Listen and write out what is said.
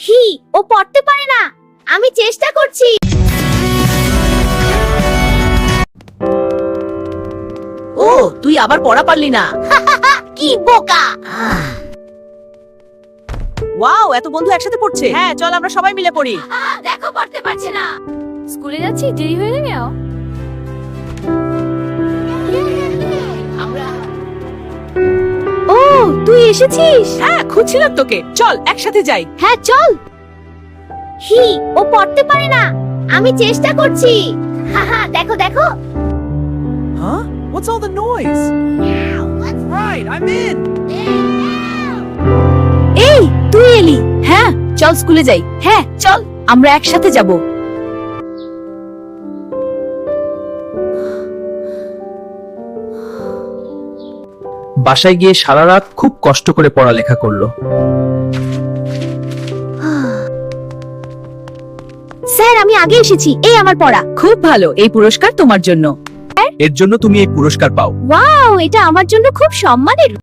হি, ও পড়তে পারে না। আমি চেষ্টা করছি। ও, তুই আবার পড়া পারলি না। কি বোকা। ওয়াও, এত বন্ধু একসাথে পড়ছে। হ্যাঁ, চল আমরা সবাই মিলে পড়ি। দেখো পড়তে পারছে না। স্কুলে যাচ্ছি, দেরি হয়ে যাবে। ও, তুই এসেছিস? হ্যাঁ, খুঁজছিলাম তোকে। চল একসাথে যাই। হ্যাঁ চল। হি, ও পড়তে পারে না। আমি চেষ্টা করছি। দেখো দেখো। Huh? What's all the noise? Right, I'm in. এই, তুই এলি? হ্যাঁ, চল স্কুলে যাই। হ্যাঁ, চল আমরা একসাথে যাব। বাসায় গিয়ে সারা রাত খুব কষ্ট করে পড়ালেখা করলো। স্যার, আমি আগে এসেছি। এই আমার পড়া। খুব ভালো, এই পুরস্কার তোমার জন্য। এর জন্য তুমি এই পুরস্কার পাও। ওয়াও, এটা আমার জন্য খুব সম্মানের।